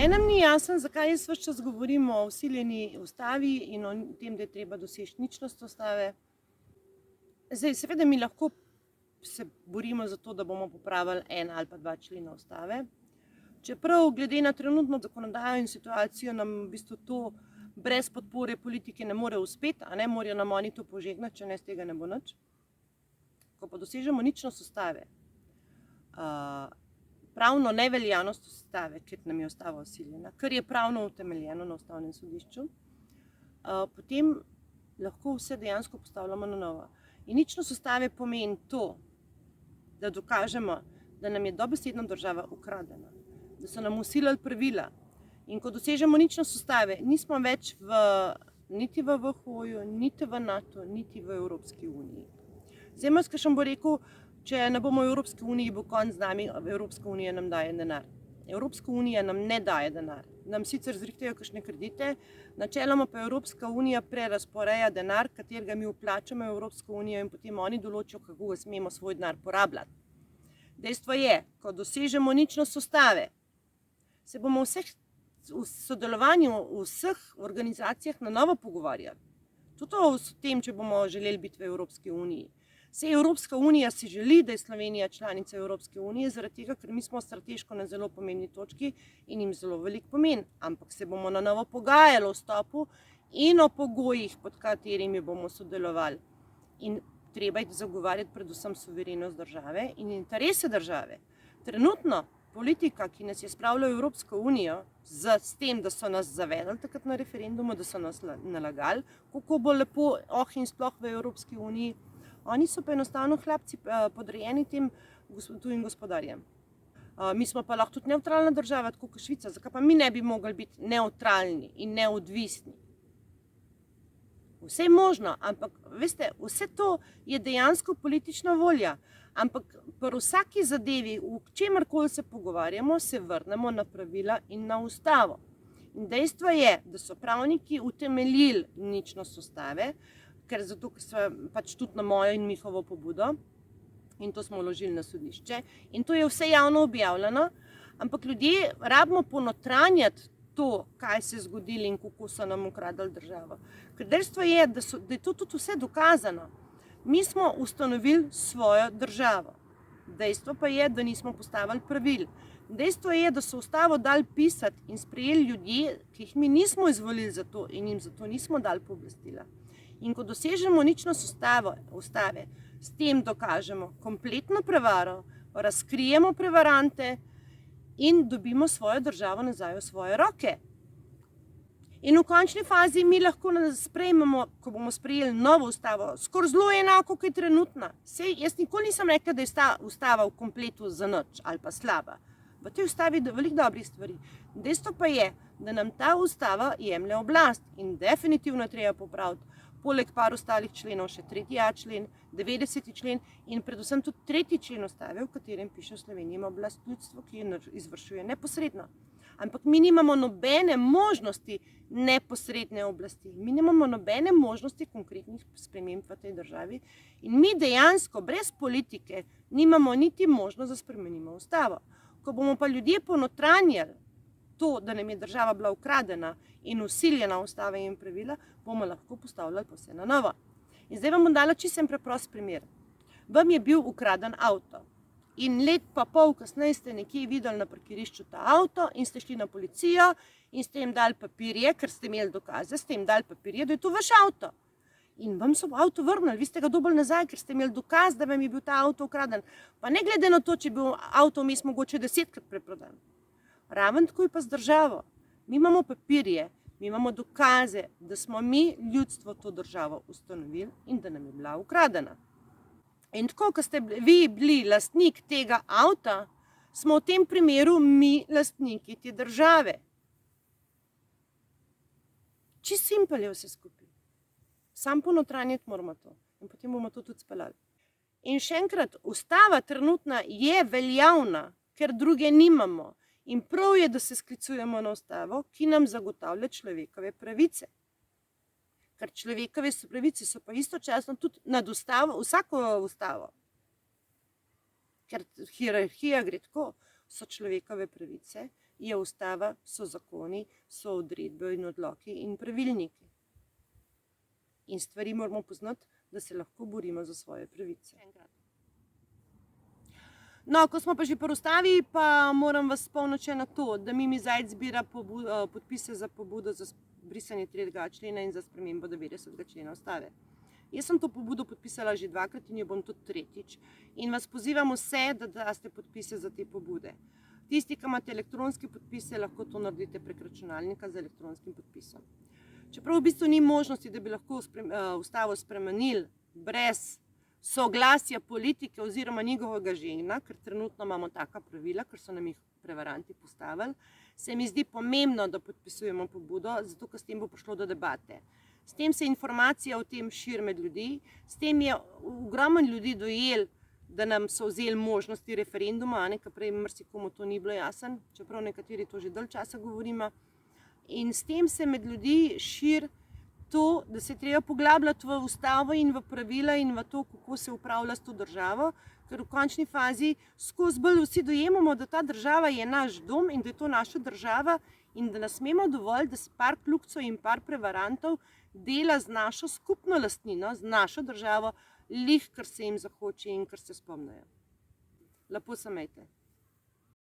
Enem ni jasno, zakaj jaz ves čas govorimo o vsiljeni ustavi in o tem, da je treba doseči ničnost ustave. Zdaj, seveda mi lahko se borimo za to, da bomo popravili 1 ali pa 2 člena ustave. Čeprav glede na trenutno zakonodajo in situacijo nam v bistvu to brez podpore politike ne more uspeti, a ne morajo nam oni to požegnati, če ne z tega ne bo nič. Ko pa dosežemo ničnost ustave, pravno neveljavnost ustave, ker nam je ustava vsiljena, kar je pravno utemeljeno na ustavnem sodišču, potem lahko vse dejansko postavljamo na novo. In ničnost ustave pomeni to, da dokažemo, da nam je dobesedno država ukradena, da so nam vsiljali pravila. In ko dosežemo ničnost ustave, nismo več niti v WHO-ju, niti v NATO, niti v Evropski uniji. Zdaj, marsikšen bo rekel, če ne bomo v Evropski uniji, bo konec z nami, Evropska unija nam daje denar. Evropska unija nam ne daje denar. Nam sicer zrihtajo kakšne kredite, načeloma pa Evropska unija prerazporeja denar, katerega mi vplačamo v Evropsko unijo in potem oni določijo, kako ga smemo svoj denar porabljati. Dejstvo je, ko dosežemo ničnost ustave, se bomo v sodelovanju v vseh organizacijah na novo pogovarjali. Tudi o tem, če bomo želeli biti v Evropski uniji. Saj Evropska unija si želi, da je Slovenija članica Evropske unije, zaradi tega, ker mi smo strateško na zelo pomembni točki in jim zelo velik pomen. Ampak se bomo na novo pogajali o vstopu in o pogojih, pod katerimi bomo sodelovali. In treba je zagovarjati predvsem suverenost države in interese države. Trenutno politika, ki nas je spravila v Evropsko unijo, s tem, da so nas zavedali takrat na referendumu, da so nas nalagali, kako bo lepo, in sploh v Evropski uniji, oni so pa enostavno hlapci podrejeni tem tujim gospodarjem. Mi smo pa lahko tudi nevtralna država, tako kot Švica, zakaj pa mi ne bi mogli biti neutralni in neodvisni? Vse je možno, ampak veste, vse to je dejansko politična volja. Ampak pri vsaki zadevi, v čemerkoli se pogovarjamo, se vrnemo na pravila in na ustavo. In dejstvo je, da so pravniki utemeljili ničnost ustave, ker so pač tudi na mojo in njihovo pobudo, in to smo vložili na sodišče. In to je vse javno objavljeno, ampak ljudje rabimo ponotranjati to, kaj se je zgodilo in kako so nam ukradli državo. Ker dejstvo je, da je to tudi vse dokazano. Mi smo ustanovili svojo državo. Dejstvo pa je, da nismo postavili pravil. Dejstvo je, da so ustavo dali pisati in sprejeli ljudje, ki jih mi nismo izvolili za to in jim za to nismo dali pooblastila. In ko dosežemo ničnost ustave, s tem dokažemo kompletno prevaro, razkrijemo prevarante in dobimo svojo državo nazaj v svoje roke. In v končni fazi mi lahko sprejmemo, ko bomo sprejeli novo ustavo, skoraj zelo enako, kot je trenutna. Sej, jaz nikoli nisem rekla, da je ustava v kompletu zanič ali pa slaba. V tej ustavi je veliko dobrih stvari. Dejstvo pa je, da nam ta ustava jemlje oblast in definitivno treba popraviti. Poleg par ostalih členov še 3.a člen, 90. člen in predvsem tudi 3. člen ustave, v katerem piše, v Sloveniji ima oblast ljudstvo, ki jo izvršuje neposredno. Ampak mi nimamo nobene možnosti neposredne oblasti. Mi nimamo nobene možnosti konkretnih sprememb v tej državi in mi dejansko brez politike nimamo niti možnost, da spremenimo ustavo. Ko bomo pa ljudje ponotranjali to, da nam je država bila ukradena in vsiljena ustava in pravila, bomo lahko postavljali pa vse na novo. In zdaj vam bom dala čisto preprost primer. Vam je bil ukraden avto. In let pa pol kasneje ste nekje videli na parkirišču ta avto in ste šli na policijo in ste jim dali papirje, ker ste imeli dokaze, ste jim dali papirje, da je to vaš avto. In vam so avto vrnili, vi ste ga dobili nazaj, ker ste imeli dokaz, da vam je bil ta avto ukraden. Pa ne glede na to, če je bil avto vmes mogoče 10-krat preprodan. Raven tako je pa z državo. Mi imamo papirje, mi imamo dokaze, da smo mi ljudstvo to državo ustanovili in da nam je bila ukradena. In tako, ko ste vi bili lastnik tega avta, smo v tem primeru mi lastniki te države. Čisto simpel je vse skupaj. Sam ponotranjiti moramo to in potem bomo to tudi speljali. In še enkrat, ustava trenutna je veljavna, ker druge nimamo. In prav je, da se sklicujemo na ustavo, ki nam zagotavlja človekove pravice. Ker človekove pravice so pa istočasno tudi nad ustavo, vsako ustavo. ker hierarhija gre tako, so človekove pravice, je ustava, so zakoni, so odredbe in odloki in pravilniki. In stvari moramo poznati, da se lahko borimo za svoje pravice. No, ko smo pa že pri ustavi, pa moram vas spomniti še na to, da Mimi Zajc zbira podpise za pobudo za brisanje 3. člena in za spremembo 90. člena ustave. Jaz sem to pobudo podpisala že 2-krat in jo bom tudi 3. In vas pozivam vse, da daste podpise za te pobude. Tisti, ki imate elektronske podpise, lahko to naredite prek računalnika z elektronskim podpisom. Čeprav v bistvu ni možnosti, da bi lahko ustavo spremenili brez soglasja politike oziroma njegovega žena, ker trenutno imamo taka pravila, ker so nam jih prevaranti postavili, se mi zdi pomembno, da podpisujemo pobudo, zato ker s tem bo prišlo do debate. S tem se informacija o tem širi med ljudi, s tem je ogromno ljudi dojel, da nam so vzeli možnosti referenduma, ker prej marsikomu to ni bilo jasen, čeprav nekateri to že dalj časa govorimo. In s tem se med ljudi širi to, da se treba poglabljati v ustavo in v pravila in v to, kako se upravlja s to državo, ker v končni fazi skozi bolj vsi dojemamo, da ta država je naš dom in da je to naša država in da ne smemo dovoliti, da se par kljukcev in par prevarantov dela z našo skupno lastnino, z našo državo, lih, kar se jim zahoče in kar se spomnijo. Lepo se imejte.